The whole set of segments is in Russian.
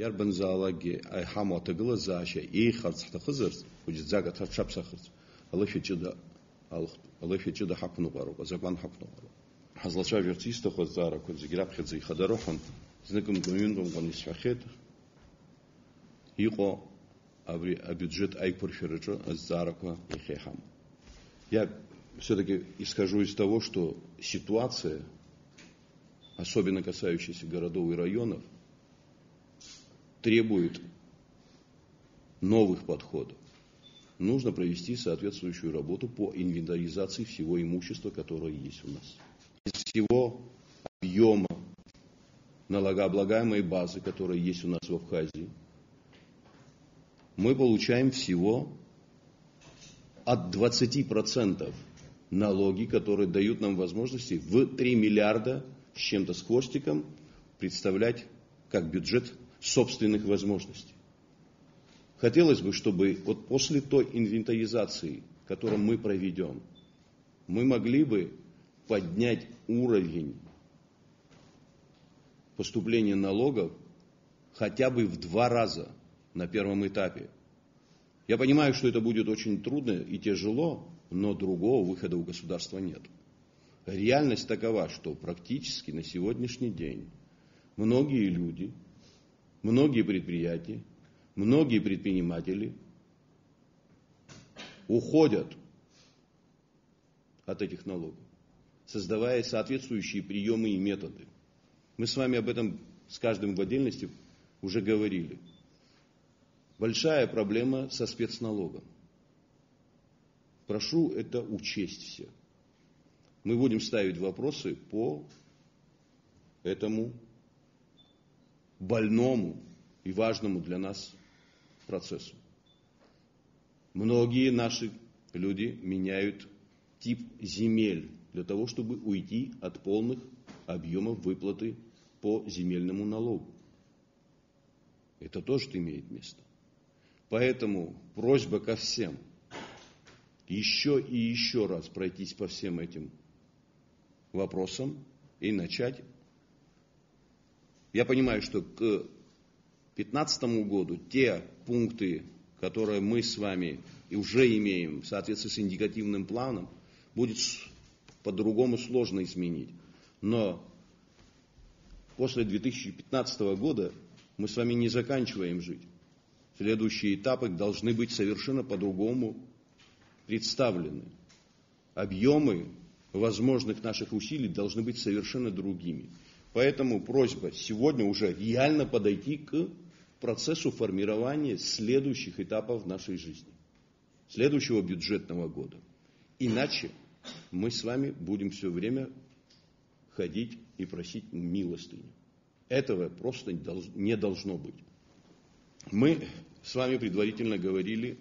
Иарбан заалакгьы аиҳаму аҭагылазаашьа еихарц ҳҭахызарц, хәыҷӡак аҭак ҽаԥсахырц, алышә аҷыда ҳақәныҟәароуп, азакәан ҳақәныҟәароуп. Ҳазлацәажәарц исҭаху азҵаарақәа зегьы раԥхьаӡа ихадароуҳәан, зныкымкәа-ҩынтәымкәа исҳәахьеит, иҟоу абри абюджет аиқәыршәараҿы азҵаарақәа иахьеиҳаму. Я все-таки исхожу из того, что ситуация, особенно касающаяся городов и районов, требует новых подходов. Нужно провести соответствующую работу по инвентаризации всего имущества, которое есть у нас. Из всего объема налогооблагаемой базы, которая есть у нас в Абхазии, мы получаем всего от 20% налоги, которые дают нам возможности в 3 миллиарда с чем-то с хвостиком представлять как бюджет собственных возможностей. Хотелось бы, чтобы вот после той инвентаризации, которую мы проведем, мы могли бы поднять уровень поступления налогов хотя бы в 2 раза на первом этапе. Я понимаю, что это будет очень трудно и тяжело, но другого выхода у государства нет. Реальность такова, что практически на сегодняшний день многие люди, многие предприятия, многие предприниматели уходят от этих налогов, создавая соответствующие приемы и методы. Мы с вами об этом с каждым в отдельности уже говорили. Большая проблема со спецналогом. Прошу это учесть все. Мы будем ставить вопросы по этому больному и важному для нас процессу. Многие наши люди меняют тип земель для того, чтобы уйти от полных объемов выплаты по земельному налогу. Это тоже имеет место. Поэтому просьба ко всем еще и еще раз пройтись по всем этим вопросам и начать. Я понимаю, что к 2015 году те пункты, которые мы с вами уже имеем в соответствии с индикативным планом, будет по-другому сложно изменить. Но после 2015 года мы с вами не заканчиваем жить. Следующие этапы должны быть совершенно по-другому представлены. Объемы возможных наших усилий должны быть совершенно другими. Поэтому просьба сегодня уже реально подойти к процессу формирования следующих этапов нашей жизни, следующего бюджетного года. Иначе мы с вами будем все время ходить и просить милостыню. Этого просто не должно быть. Мы с вами предварительно говорили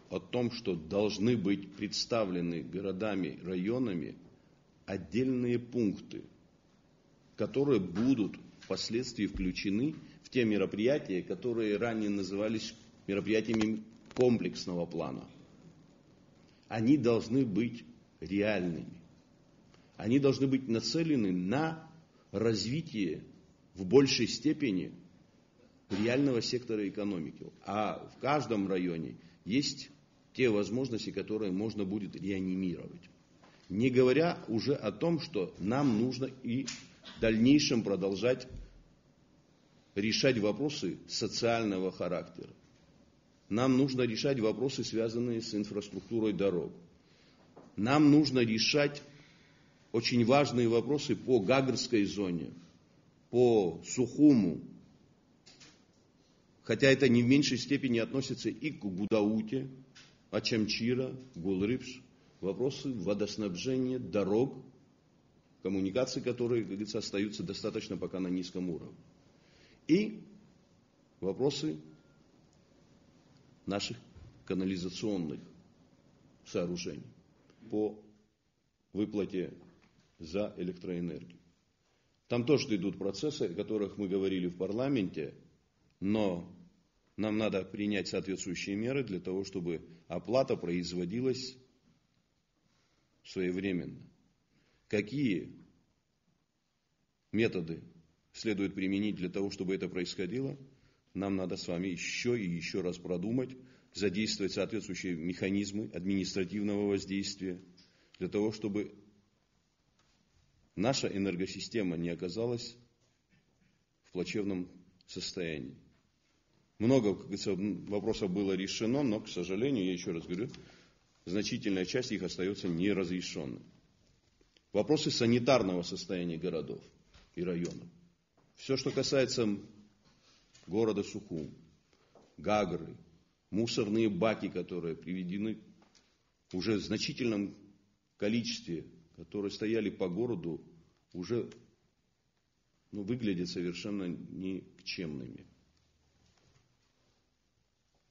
о том, что должны быть представлены городами, районами отдельные пункты, которые будут впоследствии включены в те мероприятия, которые ранее назывались мероприятиями комплексного плана. Они должны быть реальными. Они должны быть нацелены на развитие в большей степени реального сектора экономики. А в каждом районе есть те возможности, которые можно будет реанимировать. Не говоря уже о том, что нам нужно и в дальнейшем продолжать решать вопросы социального характера. Нам нужно решать вопросы, связанные с инфраструктурой дорог. Нам нужно решать очень важные вопросы по Гагарской зоне, по Сухуму, хотя это не в меньшей степени относится и к Гудауте, Ачамчира, Гулрипш, вопросы водоснабжения, дорог, коммуникации, которые, как говорится, остаются достаточно пока на низком уровне. И вопросы наших канализационных сооружений по выплате за электроэнергию. Там тоже идут процессы, о которых мы говорили в парламенте, но нам надо принять соответствующие меры для того, чтобы оплата производилась своевременно. Какие методы следует применить для того, чтобы это происходило? нам надо с вами еще и еще раз продумать, задействовать соответствующие механизмы административного воздействия, для того, чтобы наша энергосистема не оказалась в плачевном состоянии. Много, как говорится, вопросов было решено, но, к сожалению, я еще раз говорю, значительная часть их остается неразрешенной. Вопросы санитарного состояния городов и районов. Все, что касается города Сухум, Гагры, мусорные баки, которые приведены уже в значительном количестве, которые стояли по городу, уже выглядят совершенно никчемными.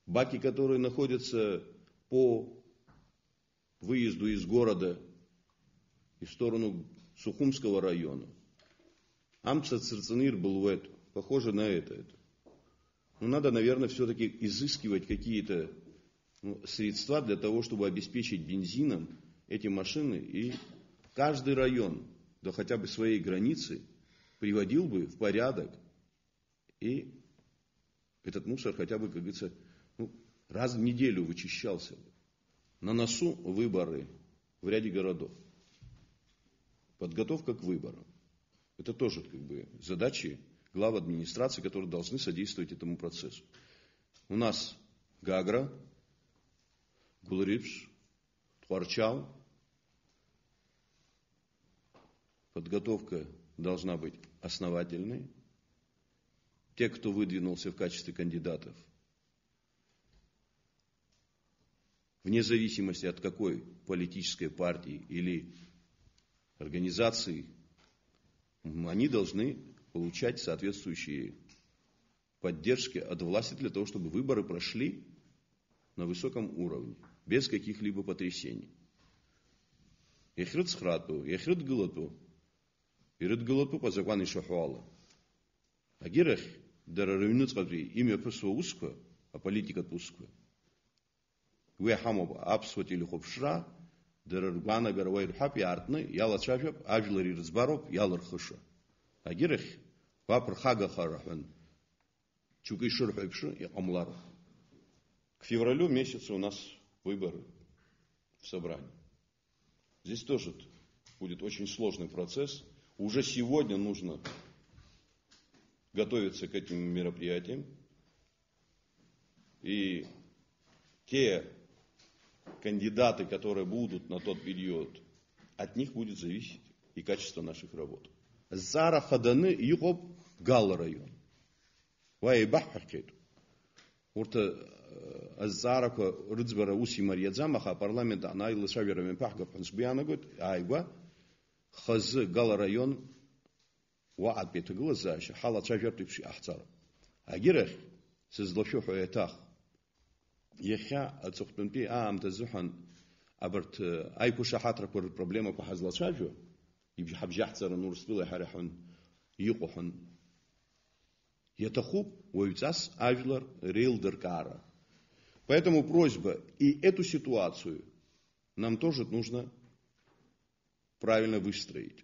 Баки, которые находятся по выезду из города и в сторону Сухумского района. Амцацерценир был в это, похоже на это. Но надо, наверное, все-таки изыскивать какие-то средства для того, чтобы обеспечить бензином эти машины, и каждый район до хотя бы своей границы приводил бы в порядок, и этот мусор хотя бы, как говорится, раз в неделю вычищался бы. На носу выборы в ряде городов. Подготовка к выборам. Это тоже как бы задачи глав администрации, которые должны содействовать этому процессу. У нас Гагра, Гулрипш, Тхуарчал. Подготовка должна быть основательной. Те, кто выдвинулся в качестве кандидатов, вне зависимости от какой политической партии или организации, они должны получать соответствующие поддержки от власти для того, чтобы выборы прошли на высоком уровне, без каких-либо потрясений. Яхрит схрату, яхрит галату, ирит галату по закону Шахуала. Агирах дарарывнут скажи имя просва узкое, а политика пуская. Уяхамоб абсват или хопшра, дараргана гарвайр хап яртны, яла чашап, ажлари разбароб, ялар хуша. Агирах вапр хага харахван, чукай шурхайпшу и амлар. К февралю месяцу у нас выборы в собрании. Здесь тоже будет очень сложный процесс. Уже сегодня нужно готовиться к этим мероприятиям. И те кандидаты, которые будут на тот период, от них будет зависеть и качество наших работ. Зара хаданы югоб гал район. Вай бахаркет. Урта азарака рыцбара уси марьядзамаха парламента анайлы шаверами пахгап хансбианагут айва хазы гал район وعد بيتقول زاش حالة شجرة بشي أحتار أجرح سزلشوا حياتها يخا أتصقن بي تزحن أبرت أي كوشة حاترك بالبروبليم أكو حزلا شجرة يبي حب جحتر النور سبيل حرحن يقحن يتخوب ويتأس أجلر ريل دركارا. Поэтому просьба, и эту ситуацию нам тоже нужно правильно выстроить.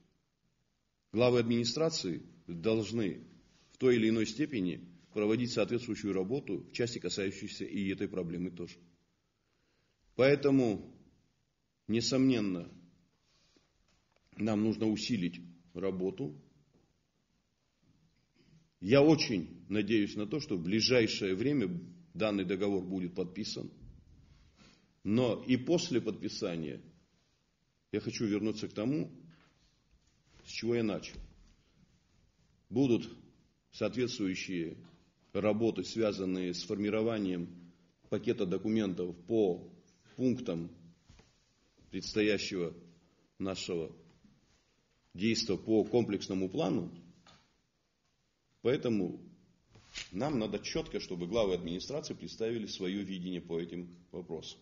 Главы администрации должны в той или иной степени проводить соответствующую работу в части, касающейся и этой проблемы тоже. Поэтому, несомненно, нам нужно усилить работу. Я очень надеюсь на то, что в ближайшее время данный договор будет подписан. Но и после подписания я хочу вернуться к тому, с чего я начал. Будут соответствующие работы, связанные с формированием пакета документов по пунктам предстоящего нашего действия по комплексному плану. Поэтому нам надо четко, чтобы главы администрации представили свое видение по этим вопросам.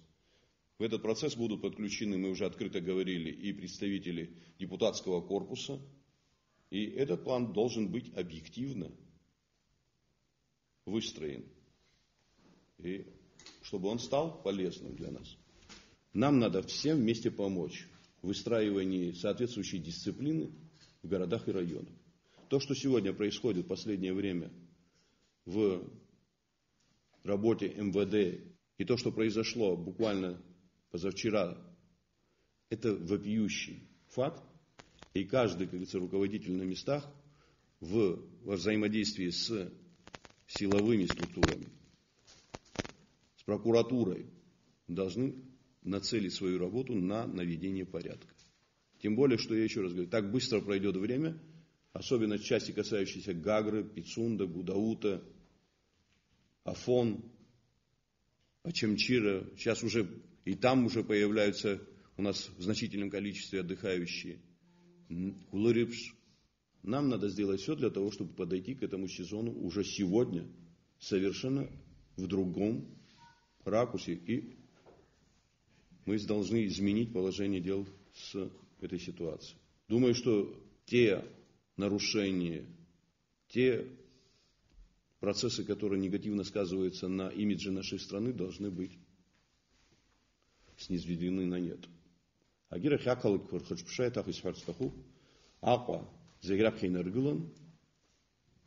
В этот процесс будут подключены, мы уже открыто говорили, и представители депутатского корпуса. И этот план должен быть объективно выстроен. И чтобы он стал полезным для нас. Нам надо всем вместе помочь в выстраивании соответствующей дисциплины в городах и районах. То, что сегодня происходит в последнее время в работе МВД и то, что произошло буквально позавчера, это вопиющий факт. И каждый, как говорится, руководитель на местах во взаимодействии с силовыми структурами, с прокуратурой должны нацелить свою работу на наведение порядка. Тем более, что я еще раз говорю, так быстро пройдет время, особенно части, касающиеся Гагры, Пицунда, Гудаута, Афон, Ачамчира. Сейчас уже и там уже появляются у нас в значительном количестве отдыхающие. Кулырипш. Нам надо сделать все для того, чтобы подойти к этому сезону уже сегодня совершенно в другом ракурсе. И мы должны изменить положение дел с этой ситуацией. Думаю, что те нарушения, те процессы, которые негативно сказываются на имидже нашей страны, должны быть снизведены на нет. Агира хакалык хурхачпшай так исхарстаху, аква зеграб хейнаргулан,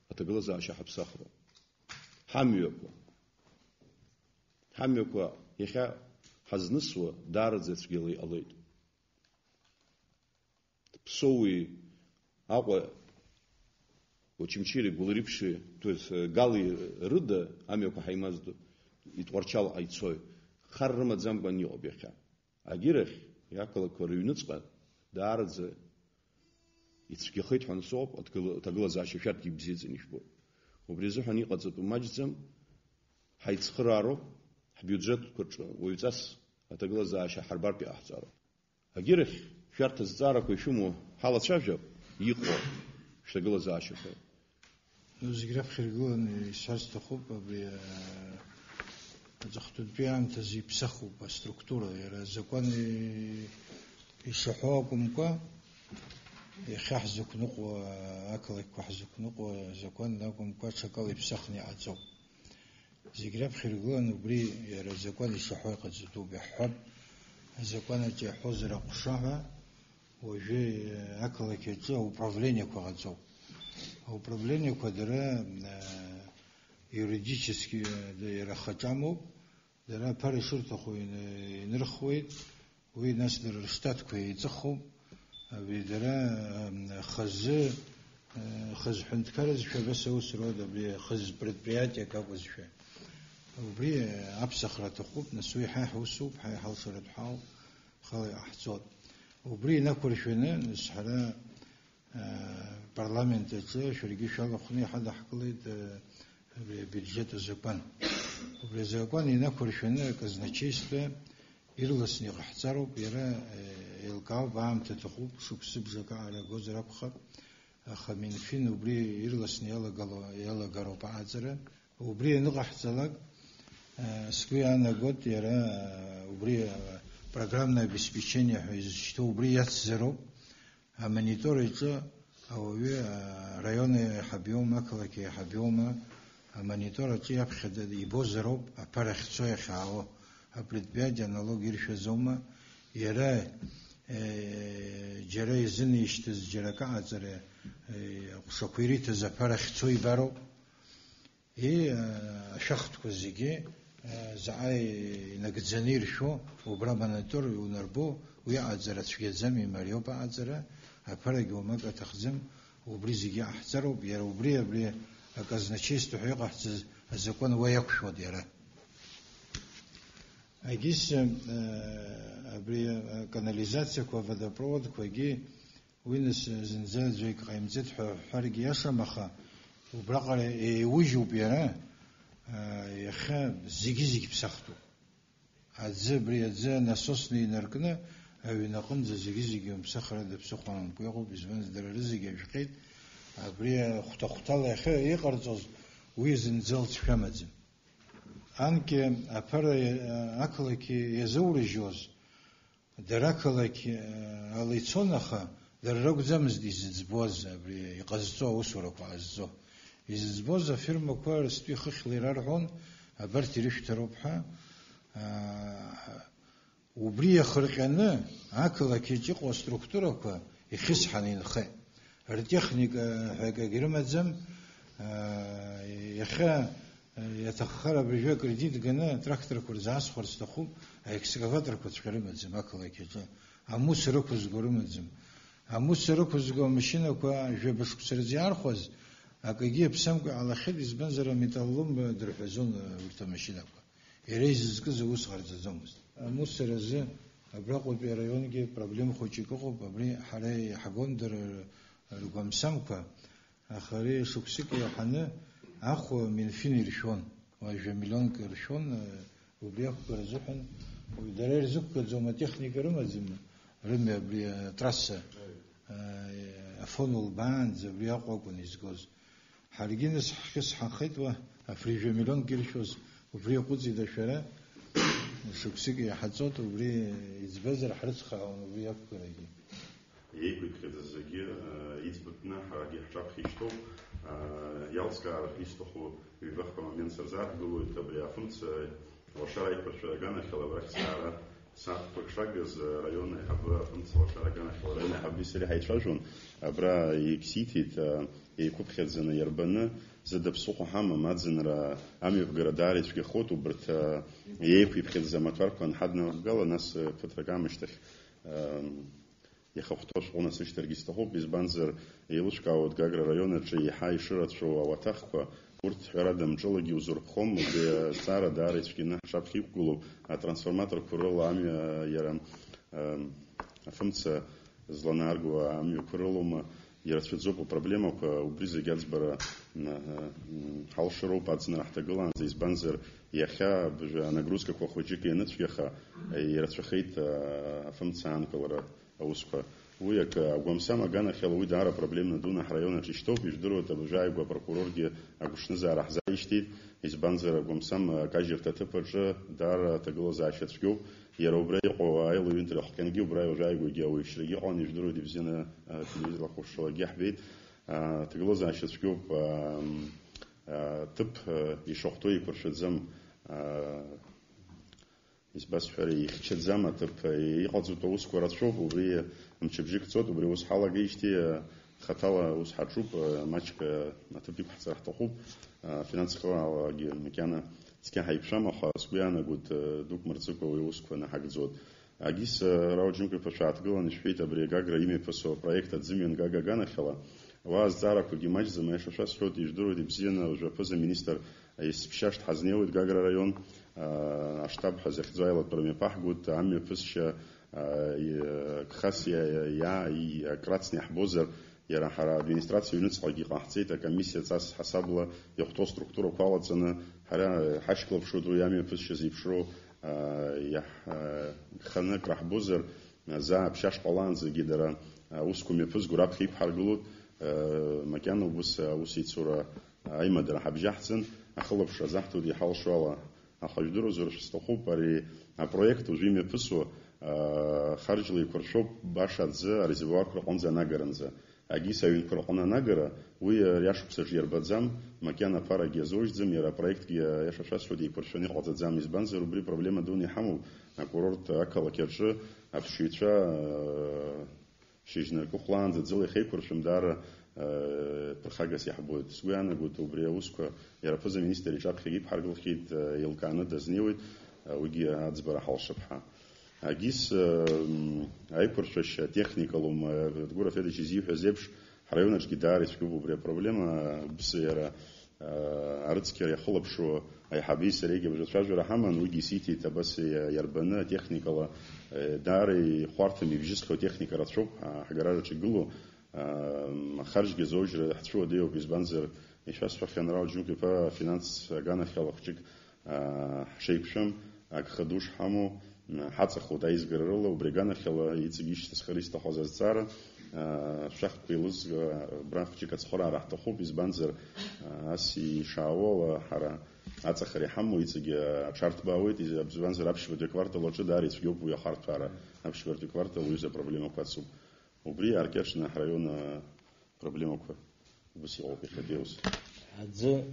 атагала заача хабсахра. Хамьёква яха хазнысва дарадзецгилы алейт. Псоуи аква очимчири гулрипши, то есть галы рыда амьёка хаймазду и творчал айцой. Харрама дзамба не обеха. Агирах якала корюнцба дарадзе ицгихит хансоп атагала заача шарти бзидзенишбо. Убризу хани qadzatu majzam haytskhraро бюджет уйцас атагала заача харбарпи ахцаро. Агирах шарта зцарако шуму халачавжа иқо штагала заача. Зиграб хиргулан исарстахуп абри захтут биам тази псаху по структура яра законы ишахокумка يخزق نقوى أكلك وحزق نقوى زكون لكم كشكل يبسخني عزو زجرب خيرجون وبري يا زكون يشحوي قد زتو بحب زكون جي حزر قشها وجي أكلك يجي управление كعزو управление كدرا юридически да рахатаму да паришурт خوين نرخوي وي ناس در штат كوي يزخو видера خز حنت كارز شو بس هو سرود بلي خز предприятие как вот شو وبري أبسخرة تخوب نسوي حاح وسوب حاح حوصرة حاو خالي أحصاد وبري ناكل شونا نسحرة برلمان تجاه شو رجي شغل خني حدا حكليت بيدجت الزبان وبري زبان يناكل شونا كزناتشيسته إيرلسني قحصارو بيرا القاو بعم تتخوب شو بسب زكاة على جوز ربخة خمين فين وبري إيرلسني يلا قرو بعذرة وبري نقحصلك سكوي أنا قلت يرا وبري программное обеспечение что وبري يتزرو монитор أو районы حبيوما كلكي حبيوما монитор يبخد يبوزرو أبارخصوي خاو предприятие налог иршезома яра جرای زنیشت جرکا عذره شکویریت زپرخ توی برو ای شخت کوزیگی زعای نگزنیر شو و برامانتور و نربو و یا عذره توی زمی مریو با عذره هپرگی و مگ تخزم و بریزیگی احزر و بیار و بری اگزنچیست و حیق احزر زکون و یک شو دیره Агис канализация ко водопровод коги винес зензел зойк каймзет харги яшамаха убрaqare уйжу бера яха зиги псахту адзе бриадзе насосный наркна авинакын зиги псахра да псахан буйгу бизвен здрарызиге жқит абрия хутахутала яха иқарзоз уйзензел чхамадзе Анке апара акалаки язурижоз даракалаки алицонаха даррогзамз дизбоз абри иqazzo усурак азzo избоз фирма кварстви хихлираргон абартириш таробха убри хрqana акалаки ҷиқо структурака ихис ханинхе техника хага гирмазам яха يتخرب رجوع كرديد جنا تراكتور كورزاس خرستخوب اكسكافاتور كوتشكرم زم اكل كيجا عموس ركوز غورم زم عموس ركوز غو ماشينا كوا جبش سرزيار خوز اكيجي بسم على خد زبنزر ميتالوم درحزون ورتا ماشينا يريز زكز وس خرز زمز عموس رز ابراقو بيريونجي проблем хочикو بابري حري حقون در رغمسم كوا اخري سوكسيك يحنا أخو من فين يرشون واجه مليون كرشون وبياخد كرزحن ودرير زك زوما تكنيك رمزم رمي بري تراسة فونول باند بياخو كونيز جوز حرجينس حكس حقيقة أفريج مليون كرشوز وبري قدسي دشرة سكسيك يحصل وبري يزبزر حرسخة وبياخد كرجي يجيك الزجير يثبتنا حاجة حشاب خيشتو يالسكار خيستخو يبقى من سرزار قولوا تبريا فنس وشارع برشلونة خلابك سعر ساعة برشاجز ريون حب فنس وشارع خلابنا حب يصير هيتشاجون أبرا يكسيتيت يكوب خدزنا يربنا زاد بسوق حامة ما تزنرا عمي بقرداري تشكي خوت وبرت يكوب خدزنا متواركون حدنا قال ناس فترة قامشتخ يخوفتوش قونا سيشترجيستهو بيزبانزر يلوشكاوت جاجر رайона чей хай ширатшо аватахква урт храдам джологи узурхом де сара дарички на шапхипгулу а трансформатор курол ами ярам функция злонаргу ами куролума ярачудзопу проблема у бриза гацбара халширо пацна ахтагалан зизбанзер яха нагрузка кохочики нацяха ярачхейт функция анкалара أوسكا وياك قمسام أجانا خلوي دارا проблемنا دونا حريونا تشتوب يجدروا تبجاي وبركورور جي أقولش نزار حزايشتي إزبانزر قمسام كاجر تتبرج دار تقول زاشت شجوب يروبري قوايل وينتر حكينجي وبراي وجاي ويجي ويشري عن يجدروا ديفزينا تلفزيون لخوش وجي حبيت تقول زاشت شجوب تب يشوفتوا يكرشت زم إسباس فري خشت زمان تب يقعدوا توس كورات شوف وبري مشبجيك تصوت وبري وس حالا جيشتي خطالة وس حتشوف ماتش نتبيك حتى راح تخوب فينانس خوا مكانه تكان هيبشام خاص بيانا قلت دوك مرتزقوا ويوس كنا حق زود أجيس راوجينك فشات قلنا نشفيت بري جاجرا يمي فسو проект زمين جاجا جانا خلا واز زارك وجيماج زمان شو شروط يجدروا دبزينا وجفز министр يسبشاشت حزنيوت جاجرا رайон أشتاب حزق زايلة برمي قد عمي فسش كخاسية يا كراتسني حبوزر يرا حرا администрация юнитс حقيقة حسيت комиссия цас حسابلا يخطو структуру قوالتنا حرا حشكل بشودو يامي فسش زيبشرو يا خنك راح بوزر زا بشاش قلانز جدرا وسكم يفز قراب خيب حرقلوت مكانه بس وسيت صورة أي مدرا حبجحسن أخلب شزحتو دي حال شوالا أخجدرو زورش استخوب بري проект уже имя пису خارجلي كرشوب باشات ز резервуар كرقونزا ناغرنزا أجي سوين كرقونا ناغرا ويا رياش بسجير بدزام مكان فارا جزوج زم يرا проект يا شاشاس شودي كرشوني قد زام إزبانزر وبري проблема دوني حمو كورورت أكلا كرش أبشيتشا شيجنا كوخلان زلي خي كرشم دار برخاجس يحبوت سويانا قلت وبري وسكو يرا فوز министр يجاب خيب حرقل خيد يلقانا دزنيويت ويجي أتزبر حال شبحة أجيس أي كرشش تكنيكالوم تقول في هذا الشيء حزبش حريونش جداري شكوبو بري проблема بس يرا أرتكر يخلب شو أي حبيس ريجي بجتشاجو رحمن ويجي سيتي تبس يربنا تكنيكالا داري خوارتمي بجسخو تكنيكا رتشوب حجراجة تقولوا خارج جزوج حتشو ديو بيزبانزر إيشاس فخن راو جنوكي فا فينانس غانا خلافشيك شيبشم أخدوش حمو حتى خدا يزغررلا وبريغانا خلا يتسجيش تسخريس تخوزا زارا شخ بيلوز برافشيك تصخرا راح تخو بيزبانزر أسي شاولا حرا أتسخري حمو يتسجي شارت باويت إذا بيزبانزر أبش بدي كوارتل وجه داري تجيب ويا خارج كارا أبش بدي كوارتل ويزا проблема كاتسوب وبري أركشنا حريونا проблема كوا بس يقول بخديوس هذا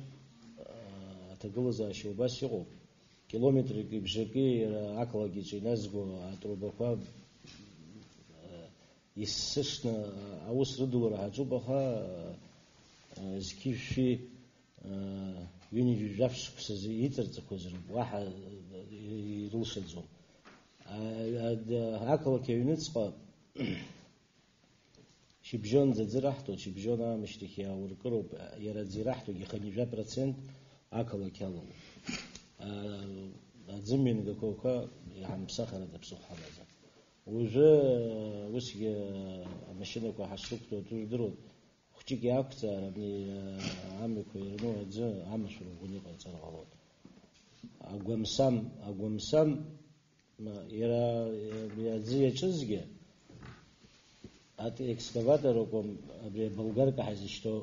تقول زا شو بس يقول كيلومتر بجكي أكلاجي جنازجو أتروبخا يسشنا أوس ردور هجوبخا زكيفي ҩынҩажәи жәафшықәса иҵарҵақәазароуп, уаҳа ирылшаӡом. Ақалақь аҩныҵҟа шьыбжьонӡа аӡы раҳҭоит, шьыбжьон аамышьҭахь иаауркыроуп, иара аӡы ираҳҭогьы 50% ақалақь алоуп. Аӡымҩангақәақәа иҳамԥсахрада ԥсыхәа ҳамаӡам. Уажәы усгьы амашьынақәа ҳашрықәтәоу удыруеит, хәҷык иақәҵаар, абни амҩақәа ирну аӡы амашәыр ӷәӷәаны иҟарҵар ҟалоит. Агәамсам иара аӡы иаҿызгьы аекскаватор акәым, абри аболгарка ҳазышьҭоу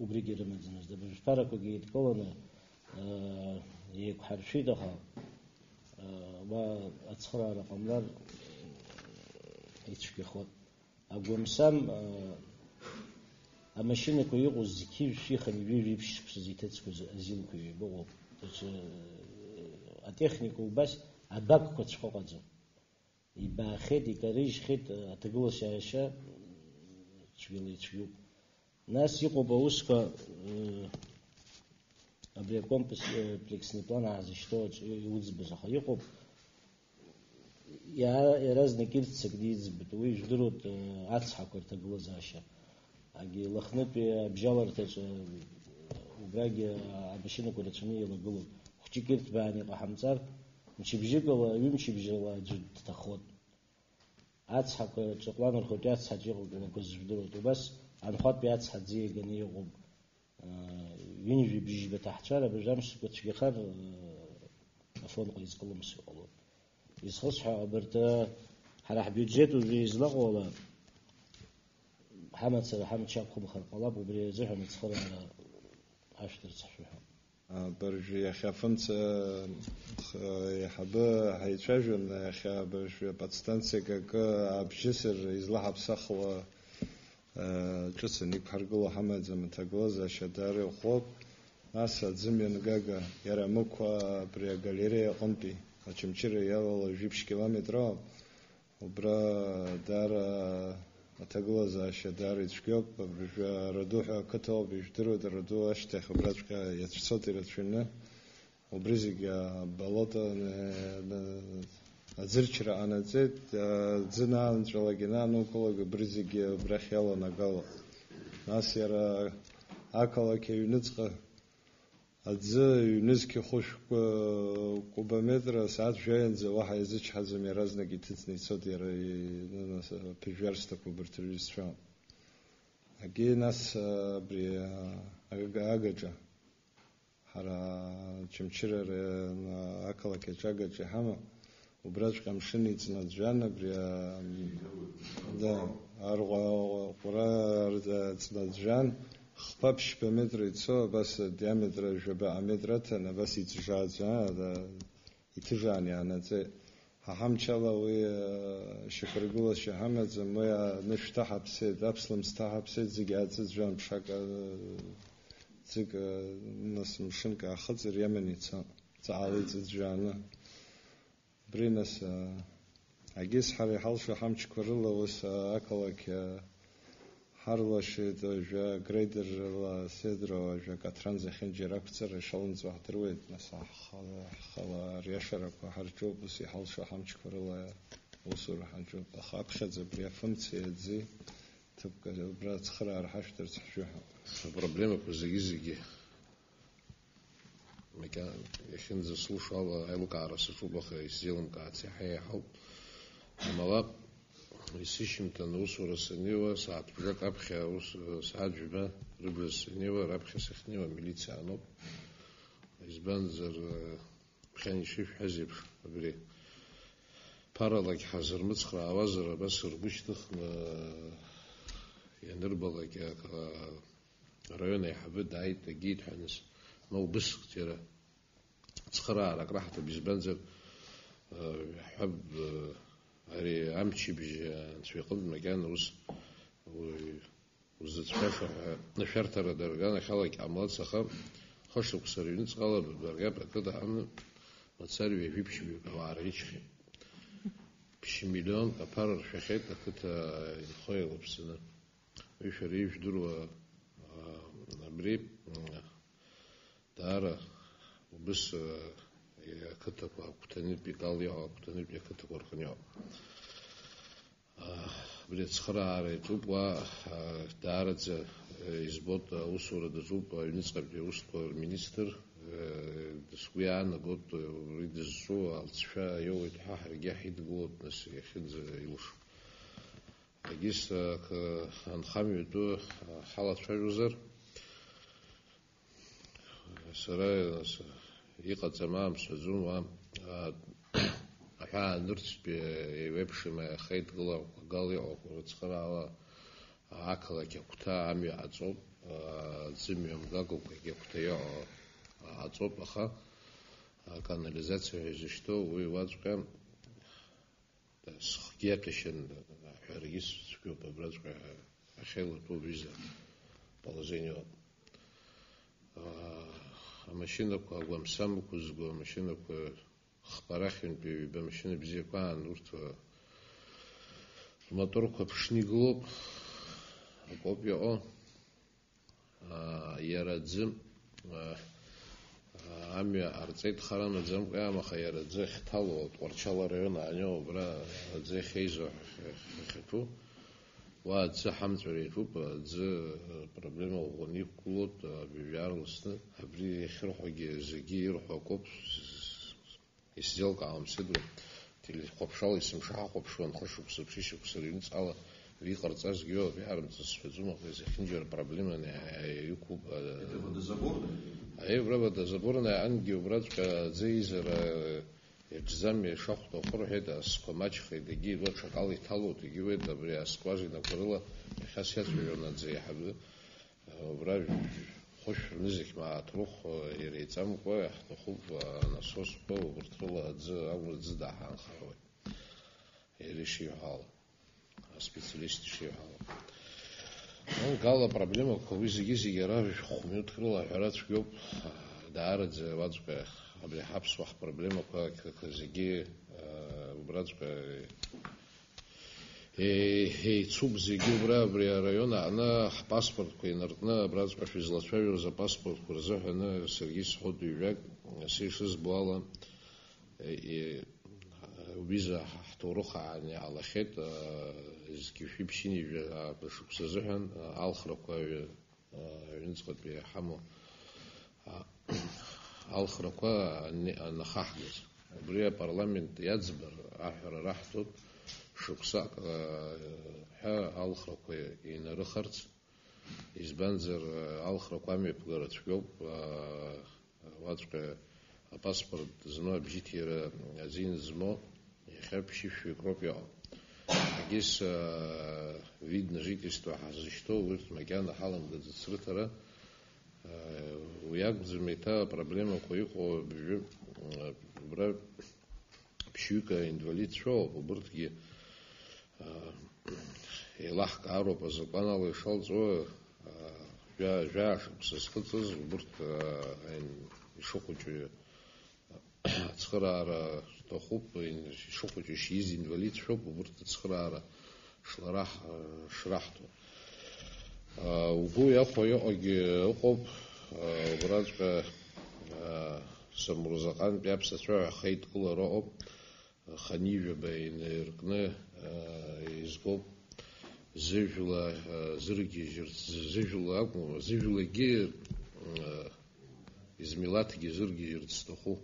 убригьы рымаӡамызт. Абыржәԥарақәагьы еидкыланы еиқәҳаршәит, аха ацхыраара ҟамлар ицәгьахот. Агәамсам амашьынақәа иҟоу зқьи шәиханы ҩажәи шықәса иҭыҵқәоз азилқәа ҩбыҟоуп. Атехника убас абакқәа цәҟаҟаӡом. Ибаахьеит, икарыжьхьеит, аҭагылазаашьа цәгьала ицәгьоуп. Нас иҟоуп аусқәа абри акомплексни план аазышьҭоу иуӡбыз, аха иҟоуп иаразнак ирццакны иӡбеит. Уи жәдыруеит ацҳақәа рҭагылазаашьа. Лыхнытәи абжьаларҭаҿы убрагьы амашьынақәа рацәаны еилагылоуп. Хәҷык ирҭбааны иҟаҳамҵар, мчыбжьыкала, ҩымчыбжьала аӡәы дҭахот. Ацҳақәа ҿаҟәлан рхәыҷы ацҳаҿы иҟоуп жәдыруеит. Убас анхәатәи ацҳа аӡы иаганы иҟоуп. Ҩынҩажәи бжьыжьба ҭаҳцәар, абыржәамшқәа цәгьахар афонҟа изкылымс иҟалоит. Изхысҳәа абарҭ ҳара ҳбиуџьет уажәы излаҟоула ҳамацара ҳамчы ақәхымхар ҟалап, убри азыҳәан ацхыраара ҳашәҭырц ҳшәыҳәоит. Быржәы иахьа фымца иаҳабы ҳаицәажәон, иахьа быржәы аподстанциак акы абжьысыр излаҳаԥсахуа ҿыцын иқәҳаргыло ҳамаӡам, аҭагылазаашьа даара иӷәӷәоуп. Нас аӡымҩангага иара амықәа абри агалерея аҟынтәи Очамчыра иалала 7 километрауп. Убра даара аҭагылазаашьа даара ицәгьоуп. Абыржәы Радуҳәа ақыҭауп, ижәдыруеит, Раду ашьҭахь убраҵәҟьа иацәцоит ирацәаҩны. Убри зегьы аболото аӡырчра ҟанаҵеит, аӡы наанҵәалак инаанукылак убри зегьы убрахь иаланагалоуп. Нас иара ақалақь аҩныҵҟа аӡы ҩнызқьахәы кубометра сааҭ жәаҩанӡа уаҳа иазычҳаӡам, иаразнак иҭыҵны ицоит иара ԥыжәарсҭақәа убарҭ рҩызцәа. Агьи нас абри агаҿа ҳара Очамчыра ақалақь аҿы агаҿа иҳамоуп. Убраҵәҟьа амшын иҵнаӡәан, абри арҟәара ҵнаӡәан, хԥа-ԥшьба метр ицо, абас диаметр жәабаҟа метр аҭан, абас иҵжааӡәан, иҭыжаан иаанаҵеит. Ҳамчала уи шьақәыргылашьа ҳамаӡам, уи анышә ҭаҳаԥсеит, аԥслымс ҭаҳаԥсеит, зегьы ааҵыӡәан, ԥшак ӡык нас мшынк аахыҵыр иаман ицо, ҵаала иҵыӡәааны. Убри нас агьыс ҳара иҳалшо ҳамчқәа рыла ус ақалақь ҳарлашеит, уажәы грейдерла седро, уажәы акаҭран зехьынџьара ақәҵара ишалымҵуа ҳдыруеит. Нас ҳхала риашарақәа ҳарҿуп, ус иҳалшо ҳамчқәа рыла усура ҳаҿуп. Аха аԥхьаӡа абри афымцеи аӡи ҭыԥк убра ацхыраара ҳашәҭырц ҳшәыҳәоуп. Апроблемақәа зегьы иахьынӡаслушо ала аилкаара саҿуп, аха исзеилымкаац иаҳа-иаҳауп. Амала исышьымҭан усура саниуа, сааҭбжак аԥхьа сааҭ жәба рыбжа саниуа, раԥхьа сахьнеиуа амилициа аноуп. Избанзар ԥхьан ишышәҳәаз еиԥш, абри ԥаралагь ҳазырмыцхраауазар, абас ргәы шьҭыхны ианырбалак араион аиҳабы дааит, агьит ҳәаныс, ма убыск џьара цхыраарак раҳҭап. Избанзар ҳәаб ари амчыбжь анцәа иҟынтә макьана ус узыцәшәаша ҳәа нышәарҭара дарган ахьалак ҟамлац, аха хышықәса рыҩныҵҟала даргап ақыҭа ҳамны мацарҩ ҩажәи-ԥшьҩык ауаа рӷьычхьеит. 5 миллион аԥара ршәахьеит ақыҭа инхо еилаԥсаны. Уи шәара ижәдыруа абри Дара убыс кытаква кутанып икалио кутанып якытаква рхнио. Бред схрара тупа дарадзе избот усура дазуп юницкапи устко министр дскуяна год ридзу алцша йоит хахрги хидгот нас яхидз илуш. Агис анхамюту халат шажузер сара иqatzamam sazunwa аха нырцпи вебшима хейтгла галио рцхрала акалаки кута ами ацоп зимиум гагуки кутаё ацоп аха канализация жишто уйвачка схгекишен харгис скупа бразка ахела по виза положение машина ко агвамсам кузго машина ко хпарахин би машина бизекан урт мотор ко пшниглоп копио ярадзим ами арцет харана дзам ама хаярадзе хтало творчала района анё бра дзе хейзо хету ва дзе хамцури туп дзе проблема угони кулот бивярлсны абри хирхоги зги рхокоп сделка амсиду телехопшал исим шахопшон хошуп супшишуп сыринц ала виқарцаз гео виармц сфезума зехинжер проблема не юкуб это водозаборная. водозаборная анги братка зейзера экзаме шахто хорхеда скомачхе деги вот шакал италот гиве да бри скважина корла хасят миллиона зейхаб брав خوش نزك مع تروح يريتام كوي تخوف نصوص كو ورتلا ز او زدا حان خوي يريشي حال специалист شي حال он гала проблема коли зиги герар хумют крыла харат шкоп даард вацка абли хабс вах проблема как зиги братка цуб зиги бри района она паспорт коинертна братка физлачавер за паспорт курзахана Сергей Сходуевак сишис буала и виза توروخ يعني على خيط كيف بشيني بشوف سزهن الخرقة ينسقط بحمو الخرقة نخحجز بريا برلمنت يزبر آخر راحته شوكساك ها الخرقة ينرخرت يزبنزر الخرقة مي بقرت شوب واتك باسبورت زنو بجيتير زين زمو خبشي في Европе. Здесь видно жительство, за что в Макиана Халам Децритера уяг замета проблема коихо бра пшюка инвалид шо побуртги елах каро по закону шел зо я сосхотыз бурт шо хочу цхрара тохуп шо хочу шиз инвалид шо бурт цхрара шларах шрахту угу я хое оги хоп братка самурзакан пяпсачва хейт куларо ханиве бейн иркне изгоп зывла зырги зывла зывлаги из милатги зырги ирцтоху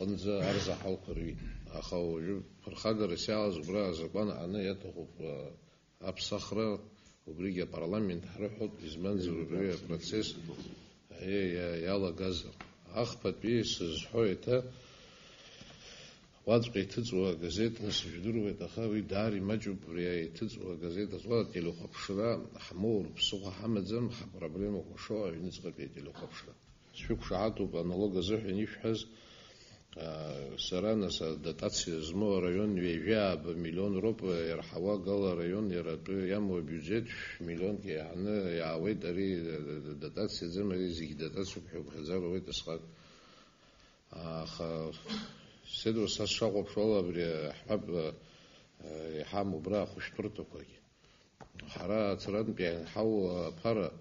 قنزة أرزح حلقري أخو فرخاجر ساعة زبرا زبان أنا يتخو أبصخرة وبريجا برلمان تحرحت إزمان زبرا بروسيس هي يلا جزر أخبت بيس زحويته وادقي تزوى جزيت ناس يجدروا يتخاوي داري مجب بريا تزوى جزيت أصلا تلو خبشرا حمور بسوق حمد زم بروبليم وشو ينزل بيتلو خبشرا شوك شعاتو بأنالوج زحي نيفحز سرانس дотация змо район вежа б-миллион роп ярхава гала район ярату яму бюджет миллион ки аны явай дари дотация зем зиг дотацию бху хазар вай тасхат ха седро сашагоп шола бри хаб хаму бра хуштурту коги хара цран бе хау пара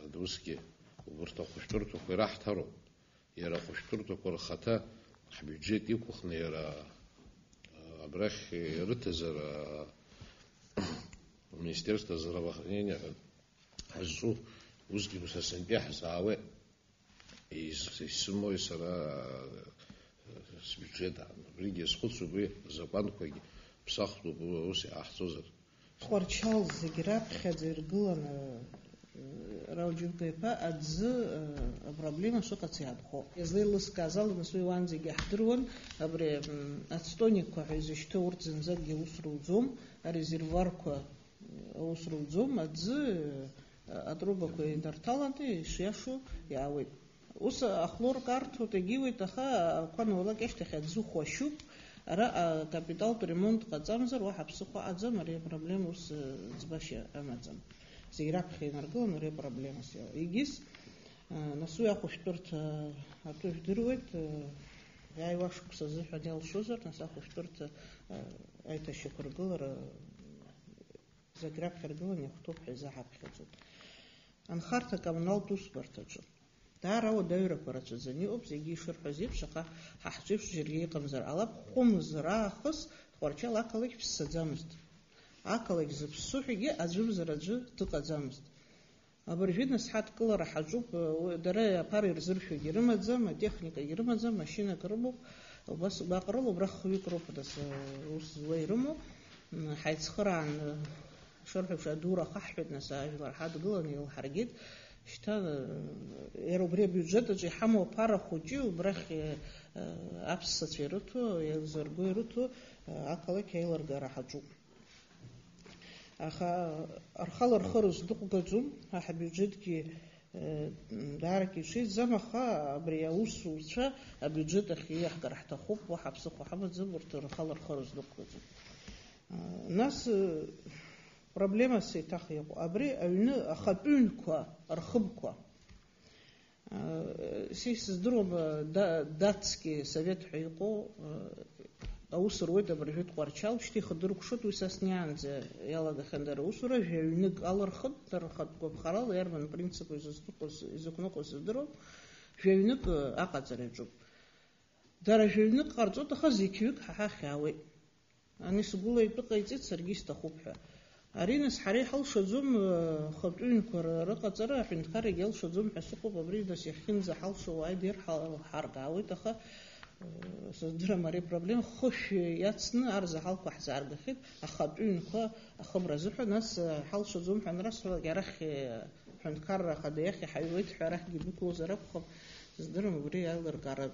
дуски урҭ ахәышәтәырҭақәа ираҳҭароуп. Иара ахәышәтәырҭақәа рхаҭа ҳбиуџьет иқәыхны иара абрахь ирыҭазар Министерство здравоохранения ҳазҿу усгьы са сынтәи ҳзаауеит. Исымои сара сбиуџьет абригьы схәыцуп уи азакәанқәагьы ԥсахтәуп ус иааҳҵозар. Тҟәарчал зегьы раԥхьаӡа иргыланы Раужьынқәа-иԥа аӡы апроблема шыҟац иаанхо. Излеилыскааз ала нас уи уан зегьы ҳдыруан, абри ацтоникқәа ҳәа изышьҭоу урҭ зынӡакгьы аус руӡом, арезервуарқәа аус руӡом, аӡы атрубақәа инарҭаланы ишиашоу иаауеит. Ус ахлорк арҭоит, егьиуеит, аха ақәануалак ашьҭахь аӡы хәашьуп. Ара капиталтә ремонт ҟаҵамзар уаҳа ԥсыхәа аӡам, ари апроблема ус ӡбашьа амаӡам. Зегьы раԥхьа инаргылан ари апроблемас иала. Егьыс нас уи ахәышәтәырҭа атәы жәдыруеит, иааиуа шықәса азыҳәан иалшозар, нас ахәышәтәырҭа аиҭашьақәа ргылара зегьы раԥхьа ргылан иахәҭоуп ҳәа изаҳаԥхьаӡоит. Анхарҭа акоммуналтә усбарҭаҿы даара ауадаҩрақәа рацәаӡаны иҟоуп, зегьы ишырҳәоз еиԥш, аха ҳаҳҿы еиԥш џьаргьы иҟамзар ҟалап. Хәымз раахыс Тҟәарчал ақалақь ԥссаӡамызт. Ақалақь зыԥссуҳәагьы аӡәымзар аӡәы дыҟаӡамызт. Абыржәы нас ҳадкылара ҳаҿуп, дара аԥара ирзыршәогьы ирымаӡам, атехникагьы ирымаӡам, машьынак рымоуп, убас убаҟарыла убра хҩык роуп ус зуа ирымоу. Ҳаицхыраан шырҳәеиԥш адура хаҳҳәеит, нас ажәлар ҳадгыланы илҳаргеит. Шьҭа иара убри абиуџьет аҿы иҳамоу аԥара хәыҷы убрахь аԥссацәа ирыҭо, еилзырго ирыҭо ақалақь аилыргара ҳаҿуп. Аха архалархырыз дыҟәгаӡом, ҳабиуџьетгьы даарак ишеиӡам, аха абри аусуцәа абиуџьет ахь ииаҳгар ҳҭахуп, уаҳа ԥсыхәа ҳамаӡам, урҭ рхалархырыз дыҟәгаӡом. Нас проблемас еиҭах иҟоу абри аҩны ахатәыҩнқәа рхыбқәа. Сыздыруам датски совет ҳәа иҟоу аус руеит абыржәы Тҟәарчал, шьҭа ихадыркәшоит уи са сниаанӡа иалагахьан дара аусура, жәаҩнык алырхыт, дара рхатә гәаԥхарала иарбан принципу изықәныҟәоз здыруам, жәаҩнык аҟаҵара иаҿуп. Дара жәаҩнык ҟарҵоит, аха зықьҩык ҳахь иаауеит. Ани сгәыла итәы ҟаиҵеит, саргьы исҭахуп ҳәа. Ари нас ҳара иҳалшаӡом хатәыҩнқәа рыҟаҵара, аҳәынҭқаррагьы иалшаӡом ҳәа сыҟоуп, абри нас иахьынӡаҳалшо уааид ирҳаргаауеит, аха сыздырам ари апроблема хыхь иацны арзаҳалқәа ҳзааргахьеит, ахатәыҩнқәа ахыбра азыҳәан, нас ҳалшаӡом ҳәа анрасҳәалак арахь ҳәынҭқарра ахада иахь иҳаҩуеит ҳәа арахьгьы дәықәлозар акәхап. Сыздырам абри аилыргара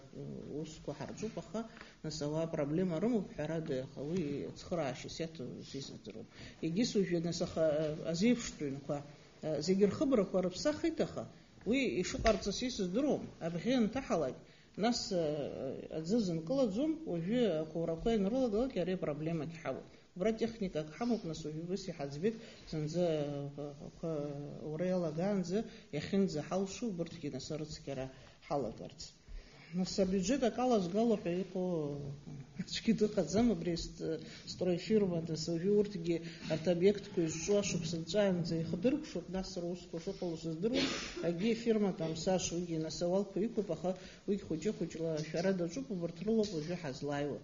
усқәа ҳарҿуп, аха нас ауаа проблема рымоуп ҳәарада, аха уи ацхыраашьас иаҭо сизыӡырҩуам. Егьыс уажәы нас аха азеиԥштәыҩнқәа зегьы рхыбрақәа рыԥсахит, аха уи ишыҟарҵаз исыздыруам. Абӷьы анҭаҳалак, нас аӡы зынкылаӡом, уажәы ақәурақәа ианрылагалак ари апроблемагь ҳамоуп. Убра техникак ҳамоуп, нас уажәы ус иҳаӡбеит, зынӡа ура иалагаанӡа иахьынӡаҳалшо убырҭгьы нас арыцқьара ҳалагарц. Нас абиуџьет акалазгало ҳәа иҟоу аӡәгьы дыҟаӡам, абри стройфирма, нас уажәы урҭгьы арҭ обиектқәа изҿу ашықәса нҵәаанӡа ихадыркәшоит, нас русқәа шыҟало сыздыруам, агьи фирмак амсаш уигьы нас ауалқәа иқәуп, аха уигьы хәыҷы-хәыҷла ашәара даҿуп, убарҭ рылоуп уажәы ҳазлааиуа.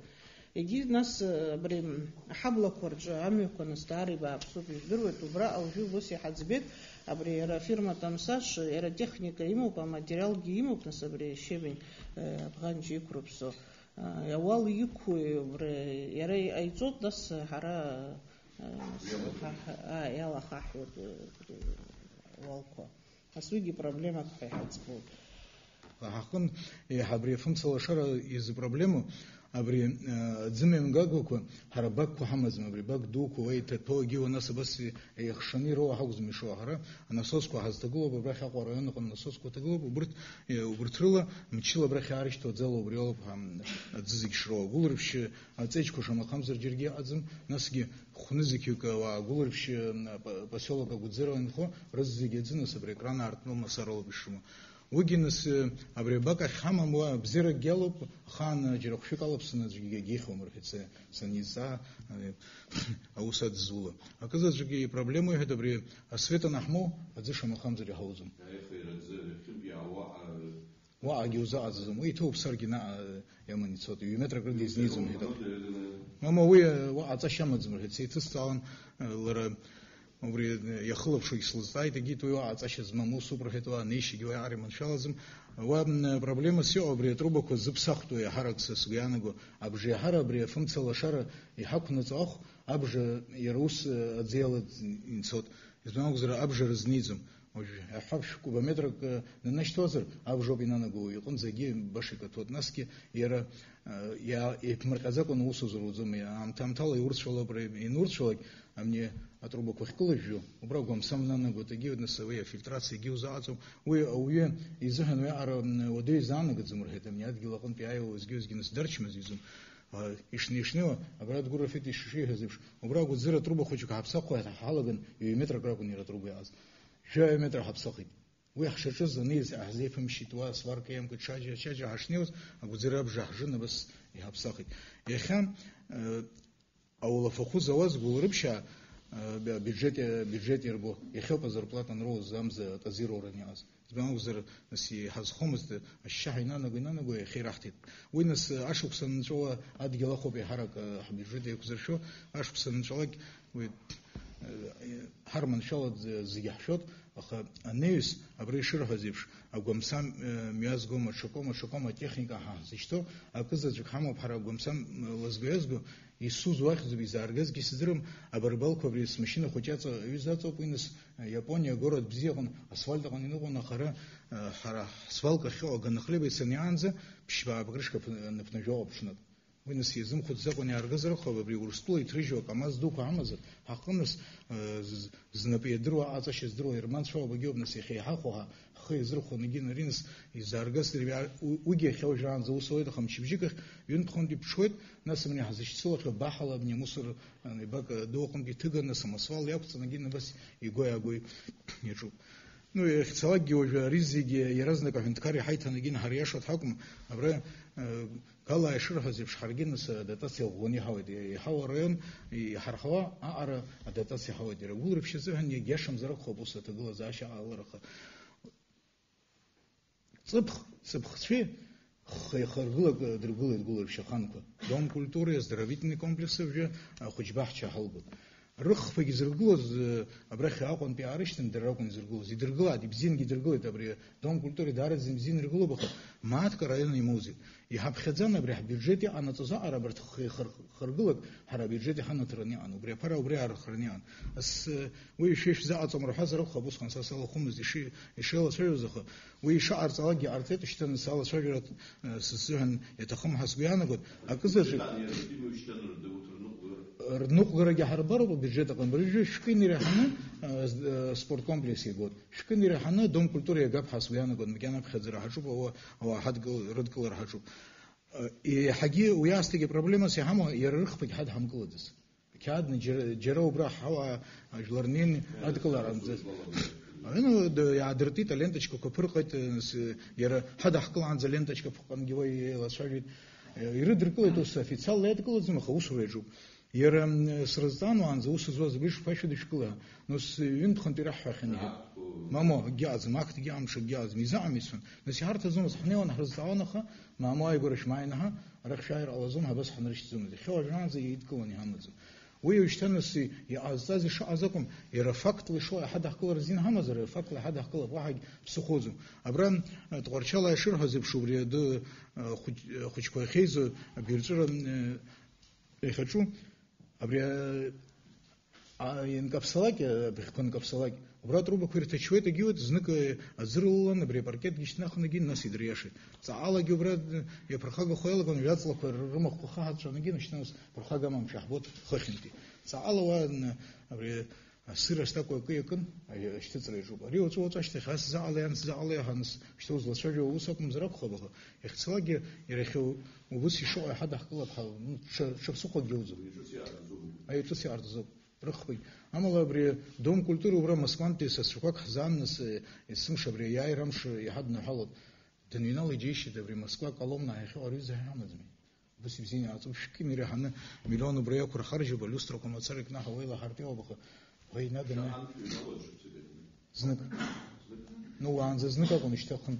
Егьи нас абри аҳаблақәа рҿы амҩақәа нас даара ибааԥсуп, ижәдыруеит, убра уажәы ус иҳаӡбеит, абри иара афирма тамсаш, иара техника имоуп, аматериалгьы имоуп, нас абри щебень абӷанҷы иқәрыԥсо. Ауал иқәуи, иара аиҵоит, нас ҳара иалахаҳуеит ауалқәа. Нас уигьы проблемак ҳәа иҳаӡбоит. Ҳаҟын абри афымцалашара изы проблему абри ӡымҩамгагақәа ҳара бакқәа ҳамаӡам, абри бак дуқәа уа иҭаҭәоугьы нас абас еихшаны ироуа ҳакәӡам ишоуа ҳара анасосқәа ҳазҭагылоуп, абрахь Аҟәа араион аҟны анасосқәа ҭагылоуп, убырҭ рыла мчыла абрахь иаарышьҭуа аӡала убри ауп аӡы зегьы шроуа. Гәылырԥшьы аҵеџьқәа шамахамзар џьаргьы аӡым, насгьы хәны зықьҩык гәылырԥшьы поселок Агәӡыра инхо рыз зегьы аӡы, нас абри екран аартны масаралоуп ишрымоу. Угинес абребака хамамва бзира гелоп хан джерохшикалопсна гихомрхице саниза аусад зула. Оказывается, же проблемы это при освета нахмо адзишам хамзари хаузум. Ва агиуза азум. И то обсаргина яманицот. Юметра гради знизум это. Мама вы ва ацашамадзмрхице. Это сталан лара я хлопшу их слезай, таки твою ацашез маму суперхетва ниши гива ари маншалазм. Ва проблема все обре трубоку зипсахту я харакса суянагу абже хара бре функция лашара и хакунацах абже ярус отделать инсот. Избавил зра абже разнизм. Я хавш кубометрок на наштозер абжобина нагу и он заги башика тот наски я и марказаку на усузру зуми ам там тала и уршала бре и нуршала а мне отрубок вахкылыжу убрагом сам на ногу таги односовые фильтрации гиузаацу уе изахну ара воды занага зумрхета мне отгилакон пяю сгюзгинс дарчмаз изум ишнишнео абрат гурафит ишши газивш убрагу зира труба хочу хапсаху это халаган и метр грагу не трубы аз шая метр хапсахи ويحشر زنيز أحزيف مشيتوا سوار كيام كتشاجة عشنيوز أبو زراب جهجنا بس يهبساقي يخام أول فخو زواز بوربشا بيجت يربو يخوب зарплата نروز زامز تزيرو رنياز زبان وزر نسي حز خمس الشحينا نغنا نغو خير احتيت وينس اشوف سنجوا ادغلا خو بحرك بيجت يكزر شو اشوف سنجوا هرمن شالد زيحشوت أخا النيس أبريشر هزيفش أقوم سام ميازقوم شكوما تكنيكا هازيشتو أكذا جكحمو بحرا أقوم سام وزغيزغو يسوز واحد بيزارغز كيسدرم أبربالكو بريس ماشينا خجاتو يزاتو بينس يابونيا город بزيغن أسفالت غنينوغو نخرا حرا أسفالك خيو غنخليبي سنيانزا بشبا بغرشكا نفنجوغو بشنط وينس يزم خد زقوني أرغزر خو ببري ورستلو يتريجو كماز دوكو عمزر حقنس زنبي درو عطش درو يرمان شو بجيب نسي خي حقها خي زرخو نجين رينس يزارغس ربيع وجي خو جان زو سويد خم شبجيك ينتخون دي بشويت ناس من يحزش سلوك بحلا بني مصر يعني بقى دوقم دي تجر ناس مسوال يابس نجين بس يجوي يجو ну и хцалаги уже ризиги яразнaka хинткари хайтанагин харияшот хакум абра кала ширхазив шаргинс датасил гони хавди хава район и хархава ара датаси хавди регулрып шизхан яшам зарак хобуса тагла заша алраха цыпхчи харгылак другулы гулрып шаханка дом культуры оздоровительный комплекс уже хучбахча халбут رخ في جزرجوز أبرخ أقون بيعرشتن دراكون جزرجوز يدرجلا دي بزين جدرجلا تبري دوم كولتوري دارت زمزين رجلا بخ ما تكررين يموزي يحب خزانة بريح بيرجتي أنا تزعر برت خرجلك حرا بيرجتي حنا ترني أنا بري فرا وبري أرخرني أنا بس ويشيش زعت عمر حزر رخ بوس خمسة سال خمس دشي يشيل شيء زخ ويشعر تلاقي أرتيت اشتن سال شجرة سسهن يتخم حسبيانا قد أكثر نوق غرقي حربارو بيجتا كان بريجي شكيني رحنا سبورت كومبلكس يقول شكيني رحنا دوم كولتوري جاب حسبيانا قد مكانه بخزر حشوب هو حد رد كلر حشوب и حاجي وياستيجي проблема سي همو يرخ في حد هم قلدس كاد نجرو برا حوا جلرنين ادكلر انز انا يادرتي لенточка كفرقت ير حد حقل عن لенточка فقن جوي لاشاجي يردركل это официал это زما خوسورجو يرى سرزانو عن زوس زوز بيش فاشو دشكلا نص ينتخن ترح خنيه ماما جاز ماكت جامش جاز ميزاميسون نسي هارت زوم صحنيون هرزانخه ماما يقولش معينها رخ شاير على زومها بس حنرش زوم دي خو جان زي يتكوني همز ويشتنسي يا استاذ شو ازكم يرى فقط لشو احد حقل رزين همزر فقط لحد حقل واحد بسخوزو ابرام تقرشلا يشر حزب شوري دو خوش كوي خيزو بيرجر хочу абре инкапсалаки бихкон капсалаки брат руба квирта чует гиот зныка азрылла на бре паркет гишнах на гин насидр яши цаала гибрат я прохага хояла кон вяцла рыма хуха на гин начнус прохага мам шахбот хохинти цаала ва абре сыра такой кыйкын штыцры жуба рио цочашты хас заален ханс что злашажо усакм зрак хобага ихцалаги иреху убус шо хада хкылап хал шо сухо гёзу ай туси артзу رخوي عمل أبري دوم كولتور وبرا مسكانتي سسوق خزان اسمش أبري ياي رمش يحدنا حلط دنينا لجيش دبري مسكوا قلمنا يا أخي أريزه حمزمي بس بزين عطوا شكي ميري حنا مليون بريا كور خارج بالوستر كم تصرك نحو ويلا حرتي وبخ وهي نادنا زنك نو عن زنك أكون اشتاقن